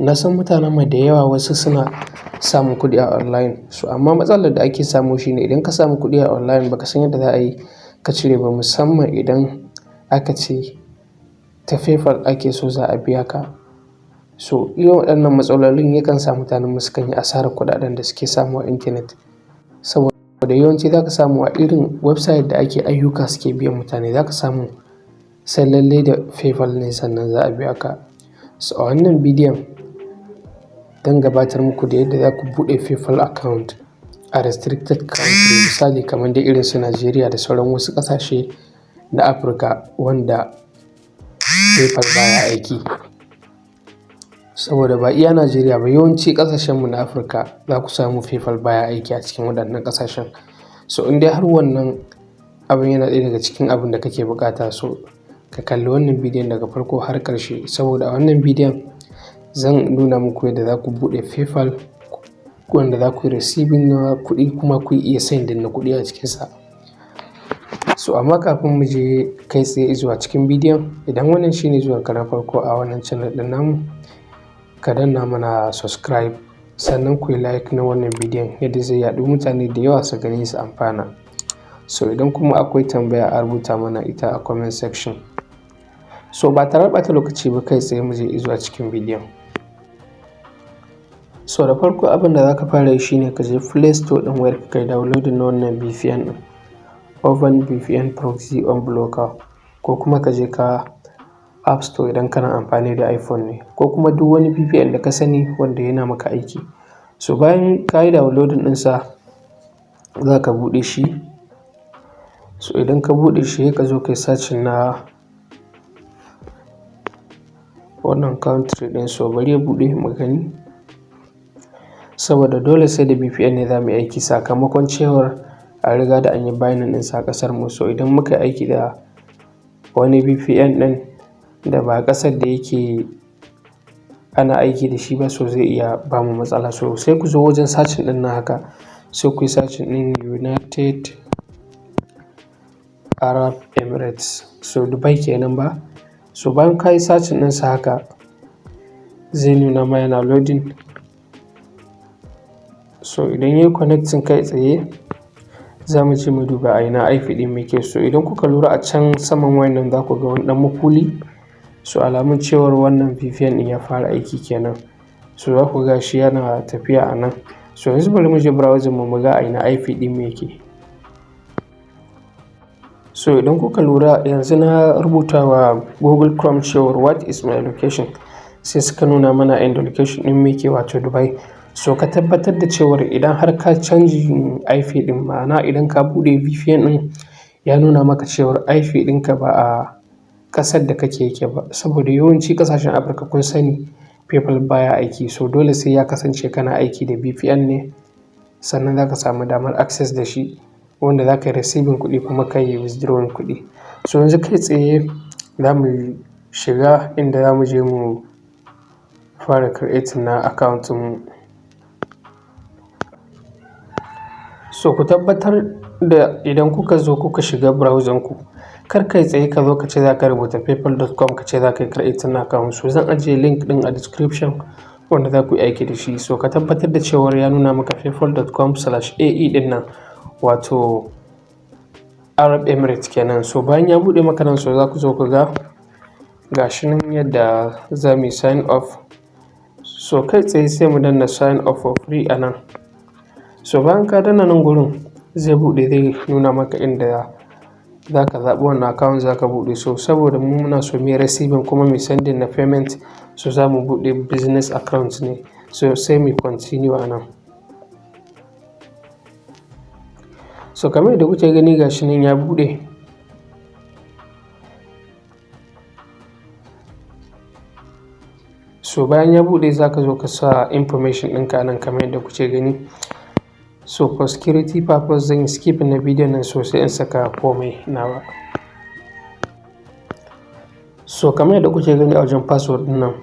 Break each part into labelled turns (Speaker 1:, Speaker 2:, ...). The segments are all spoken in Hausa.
Speaker 1: Na san mutanenmu da yawa wasu suna samun kuɗi a online. So amma matsalar da ake samu shine idan ka samu kuɗi a online baka san yadda za a yi ka cire ba, musamman idan aka ce ta PayPal ake so za a biya ka. So irin waɗannan matsalolin yakan sa mutanenmu sukan yi asarar kuɗaɗen da suke samu a intanet. Saboda yawanci za ka samu a irin website da ake ayyuka suke biyan mutane, za ka samu sai lallai da PayPal ne sannan za a biya ka. So a wannan bidiyon zan gabatar muku da yadda za ku buɗe PayPal account a restricted country, misali kamar dai irin su Najeriya da sauran wasu ƙasashe na Afirka wanda PayPal baya aiki. Saboda ba iya Najeriya ba, yawanci ƙasashenmu na Afirka za ku samu PayPal baya aiki a cikin waɗannan ƙasashen. So in dai har wannan abin yana ɗaya daga cikin abin da kake buƙata, so ka kalli wannan bidiyon daga farko har ƙarshe. Saboda a wannan bidiyon zan nuna muku yadda za ku buɗe PayPal wanda za ku yi receiving na kuɗi kuma ku iya sending na kuɗi a cikinsa. So amma kafin mu je kai tsaye zuwa cikin bidiyon, idan wannan shine zuwanka na farko a wannan channel ɗin namu, ka danna mana subscribe sannan ku yi like na wannan bidiyon yadda zai yaɗu mutane da yawa su gani su amfana. So idan kuma akwai tambaya a rubuta mana ita a comment section. So ba tare da ɓata lokaci ba kai tsaye mu je zuwa cikin bidiyon. So da farko abin da za ka fara yi shine ka je Play Store ɗin wayarka kai downloading na wannan VPN ɗin, Open VPN Proxy Unblocker, ko kuma ka je ka App Store idan kana amfani da iPhone ne, ko kuma duk wani VPN da ka sani wanda yana maka aiki. So bayan ka yi downloading ɗinsa za ka buɗe shi. So idan ka buɗe shi ka zo kai searching na wannan country ɗin. So bari ya buɗe mu gani. Saboda dole sai da VPN ne za mu yi aiki sakamakon cewar a riga da an yi binding ɗinsa a ƙasar mu. So idan muka yi aiki da wani VPN ɗin da ba ƙasar da yake ana aiki da shi ba, so zai iya ba mu matsala. So sai ku zo wajen searching ɗin nan haka, sai ku yi searching ɗin United Arab Emirates. So Dubai kenan ba. So bayan ka yi searching ɗinsa haka zai nuna ma yana loading. So idan ya yi connecting kai tsaye za mu je mu duba a ina IP ɗin muke. So idan kuka lura a can saman wannan za ku ga wani ɗan makulli. So alamun cewar wannan VPN ɗin ya fara aiki kenan. So za ku ga shi yana tafiya a nan. So yanzu bari mu je browser mu ga a ina IP ɗin muke. So idan kuka lura yanzu na rubuta wa Google Chrome cewar what is my location, sai suka nuna mana inda location ɗin muke wato Dubai. So ka tabbatar da cewar idan har ka canji IP ɗin, ma'ana idan ka buɗe VPN ɗin ya nuna maka cewar IP ɗinka ba a ƙasar da kake yake ba. Saboda yawanci ƙasashen Afirka kun sani PayPal baya aiki. So dole sai ya kasance kana aiki da VPN ne sannan za ka samu damar access da shi, wanda za ka yi receiving kuɗi kuma ka yi withdrawing kuɗi. So yanzu kai tsaye za mu shiga inda za mu je mu fara creating na account mu. So ku tabbatar da idan kuka zo kuka shiga browser ku, kar kai tsaye ka zo ka ce za ka rubuta paypal.com ka ce za ka yi creating na account. So zan ajiye link ɗin a description wanda za ku yi aiki da shi. So ka tabbatar da cewar ya nuna maka paypal.com/AE ɗin nan wato Arab Emirates kenan. So bayan ya buɗe maka nan, so za ku zo ku ga gashi nan yadda za mu yi sign off. So kai tsaye sai mu danna sign off for free a nan. So bayan ka danna nan gurin zai buɗe, zai nuna maka inda za ka zaɓi wannan account za ka buɗe. So saboda mu muna so mu yi receiving kuma mu sending na payment, so za mu buɗe business account ne. So sai mu continue a nan. So kamar yadda kuke gani gashi nan ya buɗe. So bayan ya buɗe za ka zo ka sa information ɗinka nan kamar yadda kuke gani. So for security purpose zan yi skip na bidiyon nan sosai in saka komai nawa. So kamar yadda kuke gani a wajen password ɗin nan,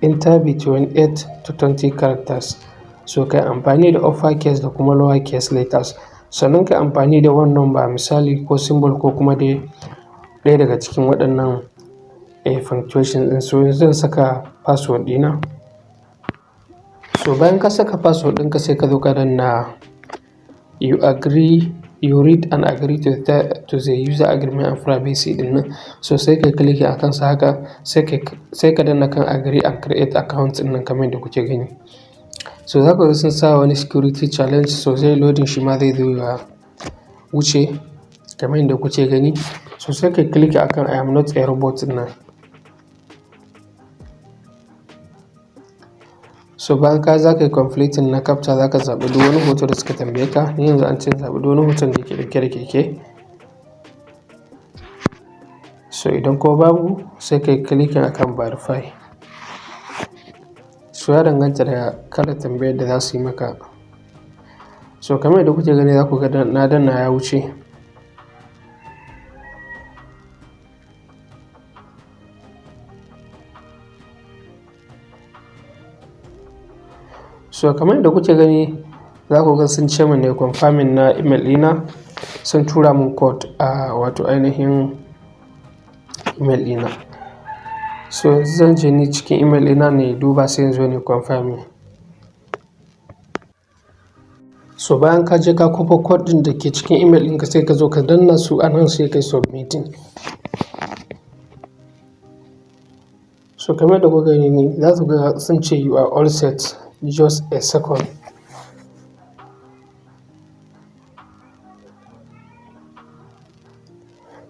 Speaker 1: enter between 8 to 20 characters. So kai amfani da upper case da kuma lower case letters. Sannan kai amfani da one number misali ko symbol ko kuma dai ɗaya daga cikin waɗannan punctuation ɗin. So yanzu zan saka password ɗina. So bayan ka saka password ɗinka sai ka zo ka danna you read and agree to the user agreement and privacy ɗin nan. So sai kai click akan sa haka sai ka danna kan agree and create account ɗin nan kamar yadda kuke gani. So za ku ga sun sa wani security challenge, so zai loading shi ma zai zo ya wuce kamar yadda kuke gani. So sai kai click akan I am not a robot ɗin nan. So bayan za ka yi completing na captcha za ka zaɓi duk wani hoto da suka tambaye ka. Ni yanzu an ce zaɓi duk wani hoton da yake ɗauke da keke. So idan ko babu sai ka yi clicking akan verify. So ya danganta da kalar tambayar da za su yi maka. So kamar yadda kuke gani za ku ga na danna ya wuce. So kamar yadda kuke gani za ku ga sun ce min ne confirming na email ɗina, sun tura min code a wato ainihin email ɗina. So zan je ni cikin email ɗina ne duba sai yanzu ne confirming. So bayan ka je ka kwafa code ɗin da ke cikin email ɗinka sai ka zo ka danna su a nan sai kai submitting. So kamar yadda kuka gani za su ga sun ce you are all set, just a second.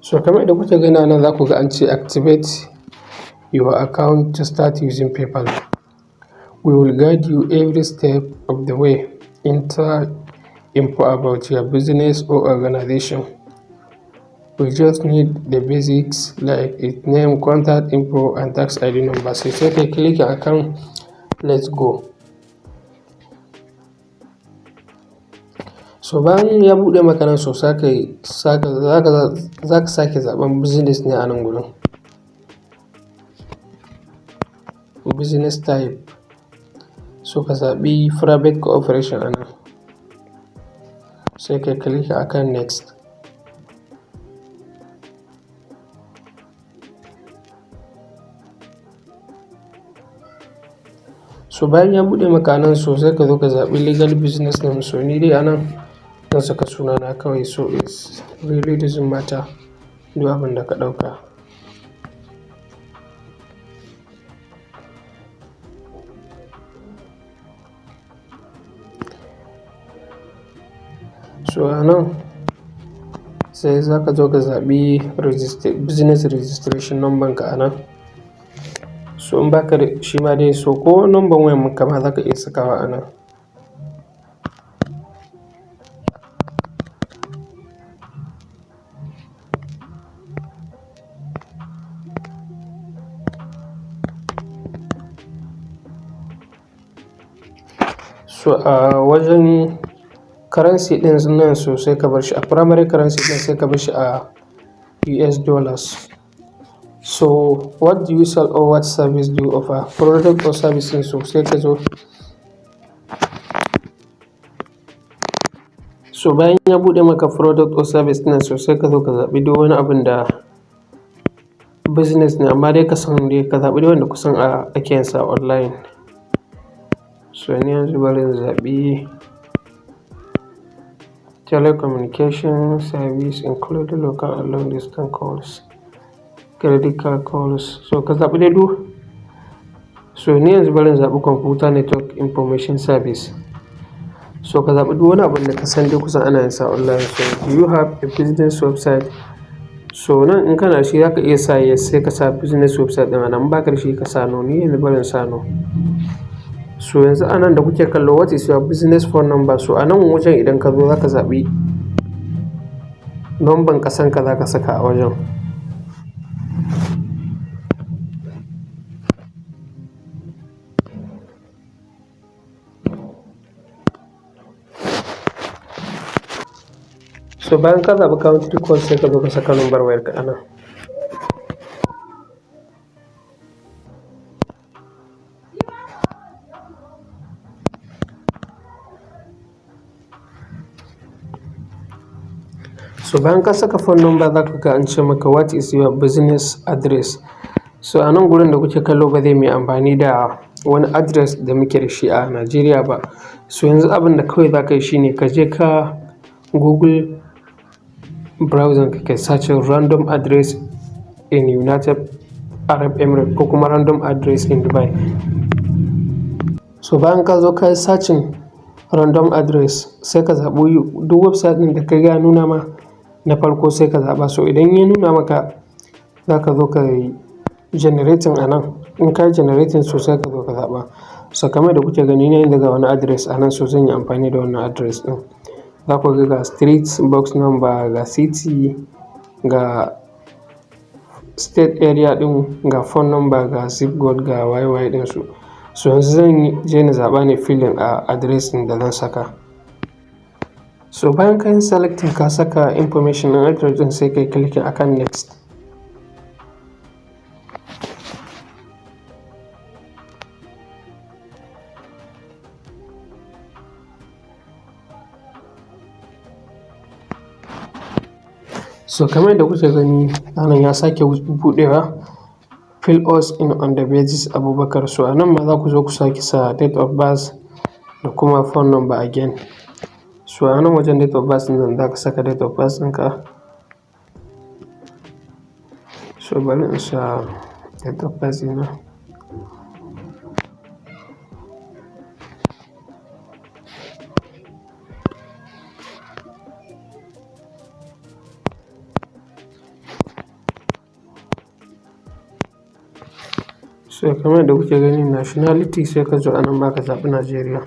Speaker 1: So kamar yadda kuke gani nan za ku ga an ce activate your account to start using PayPal. We will guide you every step of the way. Enter info about your business or organization. We just need the basics like its name, contact info, and tax ID number. Sai kai click akan let's go. So bayan ya buɗe maka nan so za ka sake zaɓen business ne a nan gurin. Business type. So ka zaɓi private cooperation a nan. Sai kai click akan next. So bayan ya buɗe maka nan so sai ka zo ka zaɓi legal business name. So ni dai a nan zan saka sunana kawai, so it really doesn't matter duk abin da ka ɗauka. So a nan sai za ka zo ka zaɓi business registration number ka a nan. So in baka da shi ma dai so ko number wayan ka ma za ka iya sakawa a nan. So a wajen currency ɗin nan so sai ka bar shi a primary currency ɗin sai ka bar shi a US dollars. So what do you sell or what service do you offer? Product or service ɗin so sai ka zo. So bayan ya buɗe maka product or service ɗin so sai ka zo ka zaɓi duk wani abin da business ne, amma dai ka zaɓi dai wanda kusan ake yin sa online. So ni yanzu bari in zaɓi telecommunication service including local and long distance calls, credit card calls. So ka zaɓi dai duk. So ni yanzu bari in zaɓi computer network information service. So ka zaɓi duk wani abin da ka san dai kusan ana yin sa online. So do you have a business website? So nan in kana shi za ka iya sa yes sai ka sa business website ɗin a nan, ba ka da shi ka sa no. Ni yanzu bari in sa no. So yanzu a nan da kuke kallo what is your business phone number? So a nan wajen idan ka zo za ka zaɓi number ƙasanka za ka saka a wajen. So bayan ka zaɓi country code sai ka zo ka saka number wayarka a nan. So bayan ka saka phone number za ka ga an ce maka what is your business address. So a nan gurin da kuke kallo ba zai mai amfani da wani address da muke da shi a Najeriya ba. So yanzu abin da kawai za ka yi shine ka je ka Google browser ka kai searching random address in United Arab Emirates ko kuma random address in Dubai. So bayan ka zo ka yi searching random address sai ka zaɓi duk website ɗin da ka ga ya nuna ma na farko sai ka zaɓa. So idan ya nuna maka za ka zo ka yi generating a nan. In ka yi generating so sai ka zo ka zaɓa. So kamar da kuke gani ne daga wani address a nan so zan yi amfani da wannan address ɗin. Za ku ga street, box number, ga city, ga state area ɗin, ga phone number, ga zip code, ga YY ɗinsu. So yanzu zan je na zaɓa ne filin a address ɗin da zan saka. So bayan ka yi selecting ka saka information ɗin address ɗin sai ka yi clicking akan next. So kamar da kuke gani anan ya sake buɗewa fill us in on the basis Abubakar. So anan ma za ku zo ku sake sa date of birth da kuma phone number again. So anan wajen date of birth ɗin za ka saka date of birth ɗinka. So bari in sa date of birth ɗina. So kamar da kuke gani nationality sai ka zo anan ma ka zaɓi Najeriya.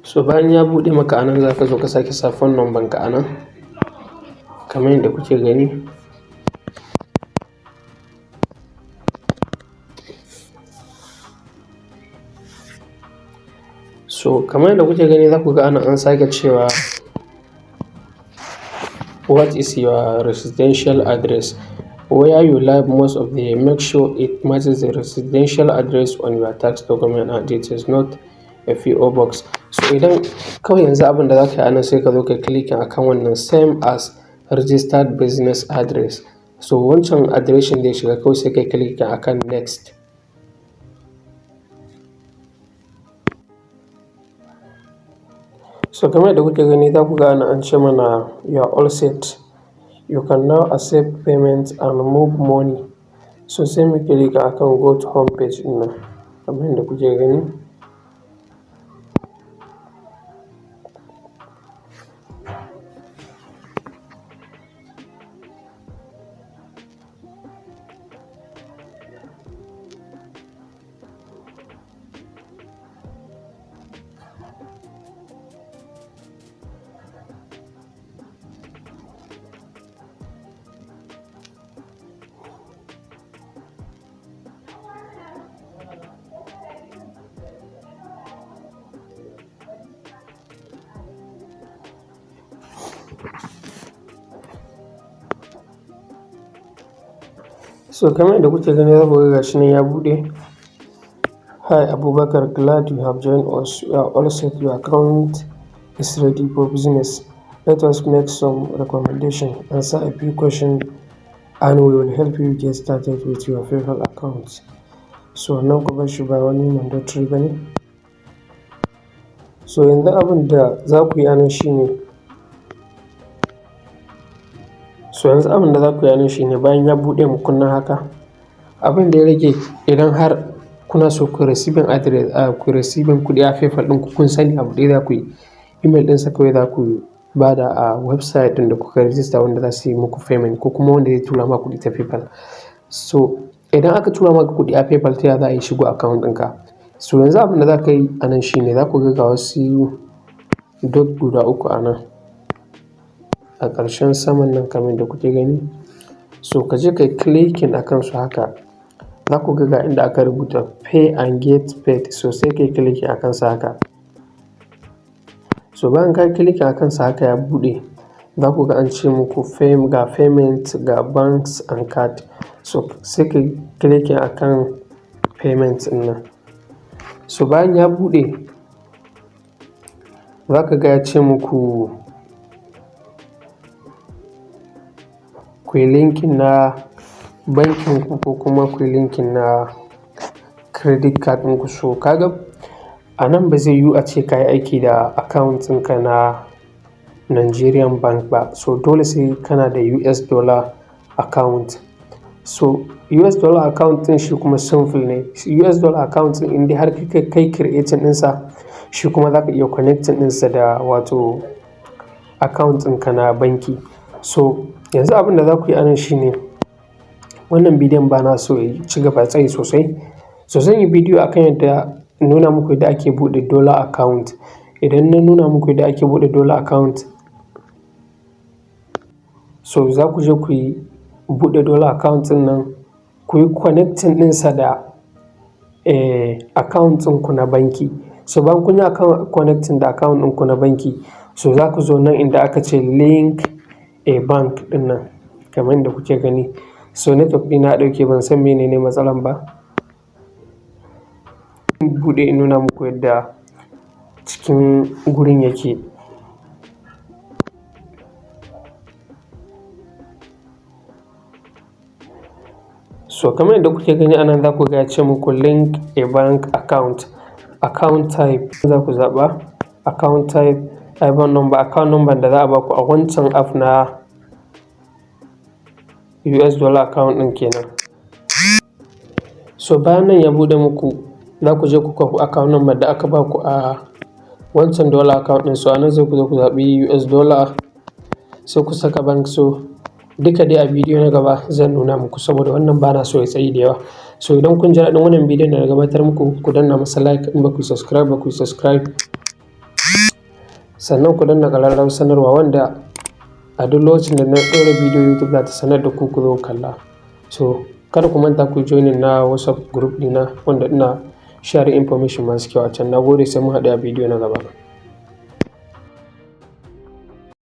Speaker 1: So bayan ya buɗe maka anan za ka zo ka sake sa phone number ka anan kamar yadda kuke gani. So kamar yadda kuke gani za ku ga anan an sake cewa what is your residential address? Where you live most of the year, make sure it matches the residential address on your tax document and it is not a PO box. So idan kawai yanzu abin da za ka yi anan sai ka zo ka clicking akan wannan same as registered business address. So wancan adireshin da ya shiga kawai sai ka clicking akan next. So kamar da kuke gani za ku ga anan an ce mana you are all set. You can now accept payment and move money. So sai mu clicking akan go to home page ɗin nan kamar yadda kuke gani. So kamar yadda kuke gani za ku ga gashi nan ya buɗe. Hi Abubakar, glad you have joined us. You are all set. Your account is ready for business. Let us make some recommendation, answer a few questions, and we will help you get started with your PayPal account. So nan ku bar shi ba wani mandatory bane. So yanzu abin da za ku yi anan shine bayan ya buɗe muku nan haka, abin da ya rage idan har kuna so ku receiving address ku receiving kuɗi a PayPal ɗin ku kun sani abu ɗaya za ku yi. Email ɗinsa kawai za ku bada a website ɗin da kuka register wanda za su yi muku payment ko kuma wanda zai tura ma kuɗi ta PayPal. So idan aka tura maka kuɗi a PayPal ta yaya za a yi shigo account ɗinka? So yanzu abin da za ka yi anan shine za ku ga wasu dot guda uku anan a ƙarshen saman nan kamar da kuke gani. So ka je ka yi clicking akan su haka. Za ku ga inda aka rubuta pay and get paid. So sai ka yi clicking akan sa haka. So bayan ka yi clicking akan sa haka ya buɗe, za ku ga an ce muku ga payment, ga banks and card. So sai ka yi clicking akan payment ɗin nan. So bayan ya buɗe za ka ga ya ce muku ku yi linkin na bankinku ko kuma ku yi linkin na credit card ɗinku. So kaga a nan ba zai yiwu a ce ka yi aiki da account ɗinka na Nigerian bank ba, so dole sai kana da US dollar account. So US dollar account ɗin shi kuma simple ne. US dollar account ɗin indai har kai creating ɗinsa, shi kuma za ka iya connecting ɗinsa da wato account ɗinka na banki. So yanzu abin da za ku yi a nan shi ne, wannan bidiyon ba na so ya ci gaba tsayi sosai. So zan yi bidiyo akan yadda nuna muku yadda ake buɗe dollar account. Idan na nuna muku yadda ake buɗe dollar account, so za ku je ku yi buɗe dollar account ɗin nan, ku yi connecting ɗinsa da account ɗinku na banki. So bayan kun yi connecting da account ɗinku na banki, so za ku zo nan inda aka ce link a bank ɗin nan kamar yadda kuke gani. So network ɗina ya ɗauke, ban san menene matsalan ba. Buɗe in nuna muku yadda cikin gurin yake. So kamar yadda kuke gani a nan za ku ga ya ce muku link a bank account. Account type za ku zaɓa, account type, IBAN number, account number da za a baku a wancan app na US dollar account ɗin kenan. So bayan nan ya buɗe muku, za ku je ku kwafi account number da aka baku a wancan dollar account ɗin. So a nan sai ku zo ku zaɓi US dollar, sai ku saka bank. So duka dai a bidiyo na gaba zan nuna muku, saboda wannan ba na so ya tsayi da yawa. So idan kun ji daɗin wannan bidiyon da na gabatar muku, ku danna masa like, in ba ku subscribe ba ku subscribe. Sannan ku danna ƙararrawar sanarwa wanda a duk lokacin da na ɗora bidiyo YouTube za ta sanar da ku ku zo kalla. So kada ku manta ku joinin na WhatsApp group ɗina wanda ina share information masu kyau a can. Na gode, sai mun haɗu a bidiyo na gaba.